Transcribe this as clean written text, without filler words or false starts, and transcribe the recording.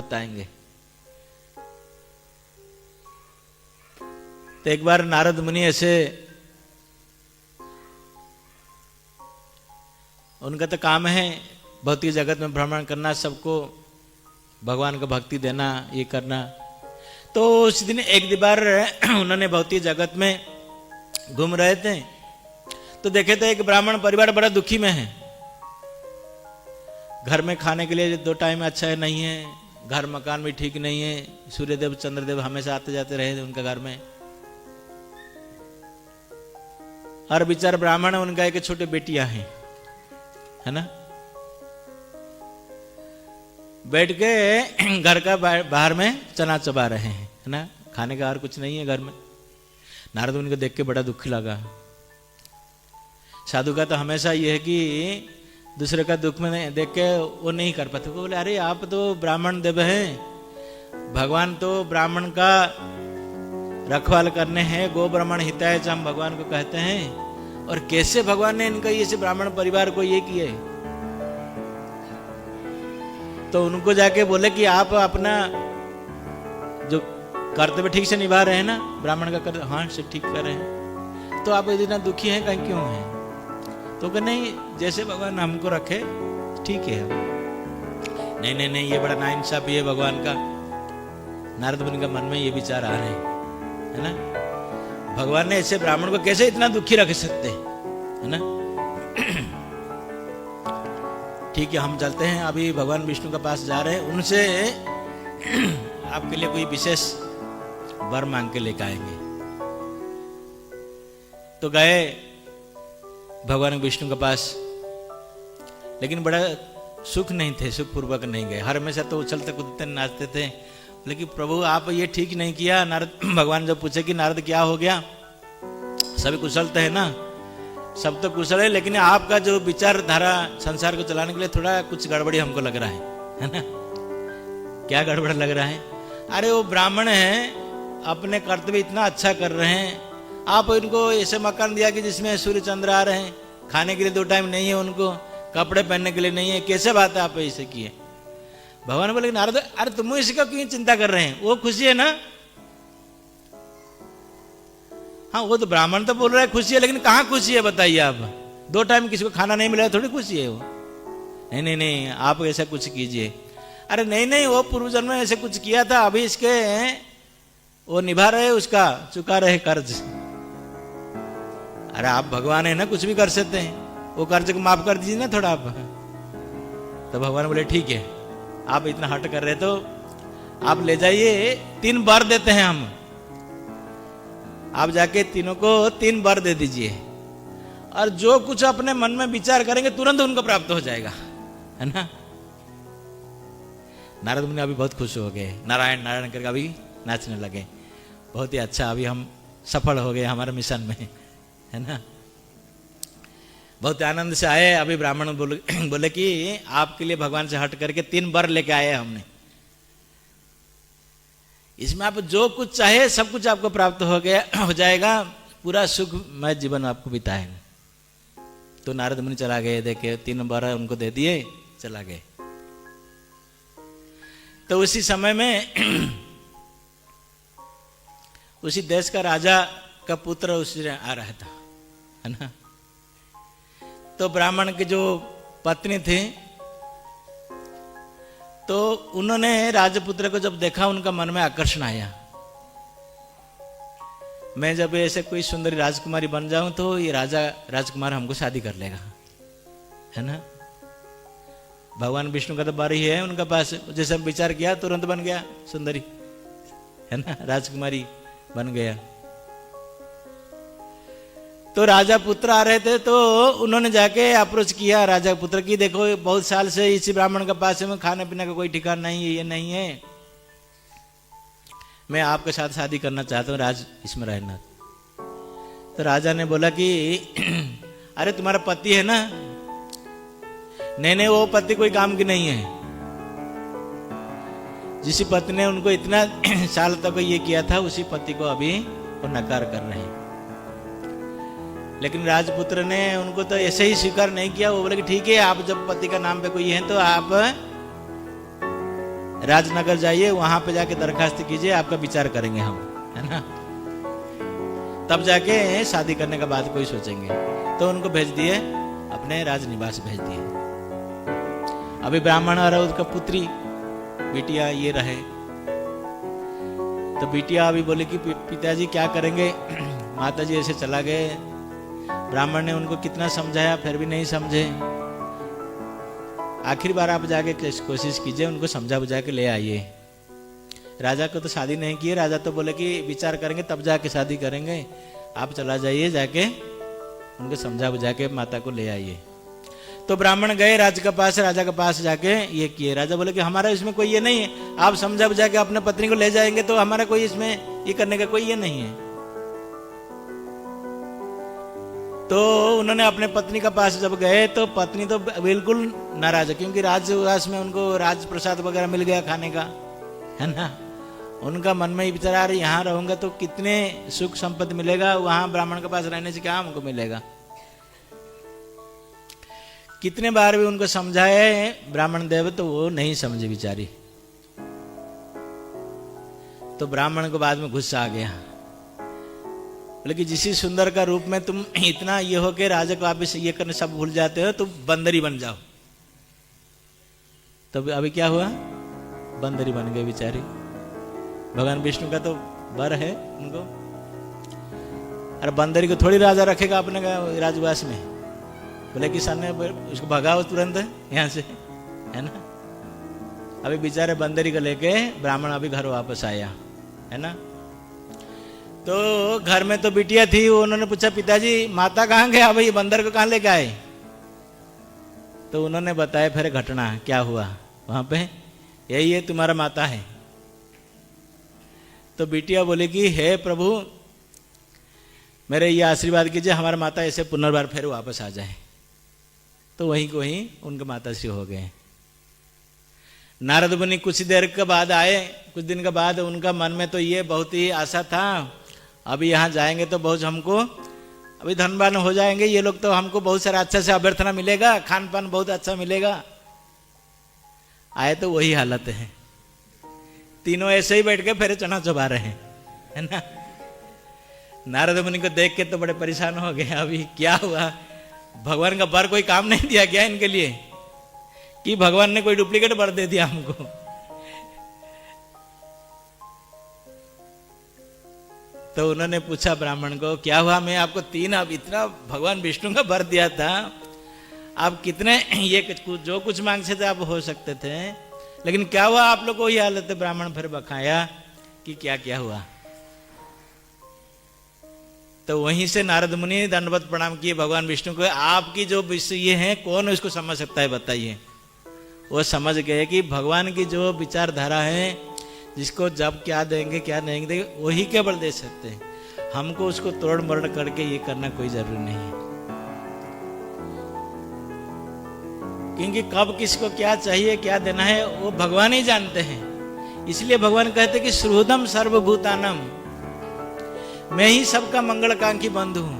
बताएंगे। तो एक बार नारद मुनि ऐसे, उनका तो काम है भौतिक जगत में भ्रमण करना, सबको भगवान को भक्ति देना, ये करना। तो उस दिन एक बार उन्होंने भौतिक जगत में घूम रहे थे, तो देखे थे एक ब्राह्मण परिवार बड़ा दुखी में है। घर में खाने के लिए 2 टाइम अच्छा है नहीं है, घर मकान भी ठीक नहीं है, सूर्यदेव चंद्रदेव हमेशा आते जाते रहे थे उनका घर में। और बेचारा ब्राह्मण, उनका एक छोटे बेटियां हैं, है ना, बैठ के घर का बाहर में चना चबा रहे हैं, है ना, खाने का और कुछ नहीं है घर में। नारद मुनि को देख के बड़ा दुख लगा। साधु का तो हमेशा ये है कि दूसरे का दुख में देख के वो नहीं कर पाते। बोले अरे आप तो ब्राह्मण देव हैं, भगवान तो ब्राह्मण का रखवाल करने हैं, गो ब्राह्मण हिताय च हम भगवान को कहते हैं, और कैसे भगवान ने इनका ये से ब्राह्मण परिवार को ये किए। तो उनको जाके बोले कि आप अपना जो कर्तव्य ठीक से निभा रहे हैं ना, ब्राह्मण का कर्तव्य, हाँ सब ठीक कर रहे हैं, तो आप इतना दुखी हैं कहीं क्यों हैं? तो कह नहीं, जैसे भगवान हमको रखे ठीक है। नहीं नहीं नहीं, ये बड़ा नाइंसाफी है भगवान का। नारद मुनि का मन में ये विचार आ रहे हैं, है ना, भगवान ने ऐसे ब्राह्मण को कैसे इतना दुखी रख सकते, है ना। ठीक है, हम चलते हैं, अभी भगवान विष्णु के पास जा रहे हैं, उनसे आपके लिए कोई विशेष वर मांग के लेकर आएंगे। तो गए भगवान विष्णु के पास, लेकिन बड़ा सुख नहीं थे, सुख पूर्वक नहीं गए। हर हमेशा तो उछलते कूदते नाचते थे। लेकिन प्रभु आप ये ठीक नहीं किया। नारद भगवान जब पूछे कि नारद क्या हो गया, सभी कुशलते हैं ना, सब तो कुशल है, लेकिन आपका जो विचारधारा संसार को चलाने के लिए थोड़ा कुछ गड़बड़ी हमको लग रहा है ना। क्या गड़बड़ लग रहा है? अरे वो ब्राह्मण है, अपने कर्तव्य इतना अच्छा कर रहे हैं, आप इनको ऐसे मकान दिया कि जिसमें सूर्य चंद्र आ रहे हैं, खाने के लिए 2 टाइम नहीं है उनको, कपड़े पहनने के लिए नहीं है, कैसे बात है आप ऐसे किए? भगवान बोले नारद अरे तुम इसका क्यों चिंता कर रहे हैं, वो खुशी है ना। हाँ वो तो ब्राह्मण तो बोल रहा है खुशी है, लेकिन कहाँ खुशी है बताइए आप? 2 टाइम किसी को खाना नहीं मिला थोड़ी खुशी है वो। नहीं नहीं नहीं, आप ऐसा कुछ कीजिए। अरे नहीं नहीं, वो पूर्व जन्म में ऐसे कुछ किया था, अभी इसके वो निभा रहे, उसका चुका रहे कर्ज। अरे आप भगवान है ना, कुछ भी कर सकते हैं, वो कर्ज को माफ कर दीजिए ना थोड़ा आप। तो भगवान बोले ठीक है, आप इतना हट कर रहे तो आप ले जाइए, 3 वर देते हैं हम, आप जाके तीनों को 3 वर दे दीजिए, और जो कुछ अपने मन में विचार करेंगे तुरंत उनको प्राप्त हो जाएगा, है ना। नारद मुनि अभी बहुत खुश हो गए, नारायण नारायण करके अभी नाचने लगे। बहुत ही अच्छा, अभी हम सफल हो गए हमारे मिशन में, है ना। बहुत आनंद से आए। अभी ब्राह्मण बोले कि आपके लिए भगवान से हट करके 3 वर लेके आए हमने, इसमें आप जो कुछ चाहे सब कुछ आपको प्राप्त हो जाएगा, पूरा सुखमय जीवन आपको बिताएंगे। तो नारद मुनि चला गए, देखे 3 वर उनको दे दिए, चला गए। तो उसी समय में उसी देश का राजा का पुत्र उसी आ रहा था, है ना। तो ब्राह्मण की जो पत्नी थी, तो उन्होंने राजपुत्र को जब देखा, उनका मन में आकर्षण आया, मैं जब ऐसे कोई सुंदरी राजकुमारी बन जाऊं तो ये राजकुमार हमको शादी कर लेगा, है ना। भगवान विष्णु का तो बारी है उनका पास, जैसे विचार किया तुरंत बन गया सुंदरी, है ना, राजकुमारी बन गया। तो राजा पुत्र आ रहे थे, तो उन्होंने जाके अप्रोच किया राजा पुत्र की, देखो बहुत साल से इसी ब्राह्मण के पास में खाने पीने का कोई ठिकाना नहीं है, ये नहीं है, मैं आपके साथ शादी करना चाहता हूँ, राज इसमें रहना। तो राजा ने बोला कि अरे तुम्हारा पति है ना? नहीं नहीं, वो पति कोई काम की नहीं है, जिस पति ने उनको इतना साल तक ये किया था, उसी पति को अभी वो नकार कर रहे हैं। लेकिन राजपुत्र ने उनको तो ऐसे ही स्वीकार नहीं किया। वो बोले कि ठीक है, आप जब पति का नाम पे कोई है तो आप राजनगर जाइए, वहां पे जाके दरखास्त कीजिए, आपका विचार करेंगे हम, है ना, तब जाके शादी करने का बात कोई सोचेंगे। तो उनको भेज दिए, अपने राजनिवास भेज दिए। अभी ब्राह्मण और उसका पुत्री बिटिया ये रहे। तो बिटिया अभी बोले कि पिताजी क्या करेंगे, माताजी ऐसे चला गए। ब्राह्मण ने उनको कितना समझाया, फिर भी नहीं समझे। आखिर बार आप जाके कोशिश कीजिए, उनको समझा बुझा के ले आइए। राजा को तो शादी नहीं की है, राजा तो बोले कि विचार करेंगे तब जाके शादी करेंगे, आप चला जाइए, जाके उनको समझा बुझा के माता को ले आइए। तो ब्राह्मण गए राजा के पास जाके ये किए। राजा बोले कि हमारा इसमें कोई ये नहीं है, आप समझा बुझा के अपने पत्नी को ले जाएंगे तो हमारा कोई इसमें ये करने का कोई ये नहीं है। तो उन्होंने अपने पत्नी का पास जब गए तो पत्नी तो बिल्कुल नाराज है, क्योंकि राजवास में उनको राज प्रसाद वगैरह मिल गया खाने का, है ना। उनका मन में ही विचार आ रही, यहाँ रहूंगा तो कितने सुख संपत्ति मिलेगा, वहां ब्राह्मण के पास रहने से क्या हमको मिलेगा। कितने बार भी उनको समझाए ब्राह्मण देव, तो वो नहीं समझे बेचारी। तो ब्राह्मण को बाद में गुस्सा आ गया, बोले कि जिस सुंदर का रूप में तुम इतना ये हो के राजा को वापिस ये करने सब भूल जाते हो, तुम बंदरी बन जाओ। तो अभी क्या हुआ, बंदरी बन गए बेचारी। भगवान विष्णु का तो वर है उनको। अरे बंदरी को थोड़ी राजा रखेगा अपने राजवास में, बोले कि सन ने उसको भगाओ तुरंत यहाँ से, है ना। अभी बेचारे बंदरी को लेके ब्राह्मण अभी घर वापस आया, है ना। तो घर में तो बिटिया थी, उन्होंने पूछा पिताजी माता कहाँ गया, भाई बंदर को कहाँ लेके आए। तो उन्होंने बताया फिर घटना क्या हुआ वहां पे, यही है तुम्हारा माता है। तो बिटिया बोले कि हे प्रभु मेरे ये आशीर्वाद कीजिए, हमारा माता ऐसे पुनर्बार फिर वापस आ जाए। तो वहीं को वहीं उनके माता श्री हो गए। नारद मुनि कुछ देर के बाद आए, कुछ दिन के बाद उनका मन में तो ये बहुत ही आशा था, अभी यहाँ जाएंगे तो बहुत हमको अभी धनवान हो जाएंगे ये लोग, तो हमको बहुत सारा अच्छा से अभ्यर्थना मिलेगा, खान पान बहुत अच्छा मिलेगा। आए तो वही हालत है, तीनों ऐसे ही बैठ के फिर चना चबा रहे हैं, है ना। नारद मुनि को देख के तो बड़े परेशान हो गए, अभी क्या हुआ, भगवान का वर कोई काम नहीं दिया क्या इनके लिए, कि भगवान ने कोई डुप्लीकेट वर दे दिया हमको। तो उन्होंने पूछा ब्राह्मण को क्या हुआ, मैं आपको अब इतना भगवान विष्णु का वर दिया था, आप कितने ये जो कुछ मांग से थे आप हो सकते थे, लेकिन क्या हुआ आप लोग को ही हालत है। ब्राह्मण फिर बखाया कि क्या क्या हुआ। तो वहीं से नारद मुनि दंडवत प्रणाम किए भगवान विष्णु को, आपकी जो विषय ये है कौन उसको समझ सकता है बताइए। वो समझ गए कि भगवान की जो विचारधारा है, जिसको जब क्या देंगे क्या नहीं देंगे वही केवल दे सकते हैं, हमको उसको तोड़ मरोड़ करके ये करना कोई जरूरी नहीं है। क्योंकि कब किसको क्या चाहिए क्या देना है वो भगवान ही जानते हैं। इसलिए भगवान कहते कि सुहृदम सर्वभूतानम, मैं ही सबका मंगलकांक्षी बंधु हूं।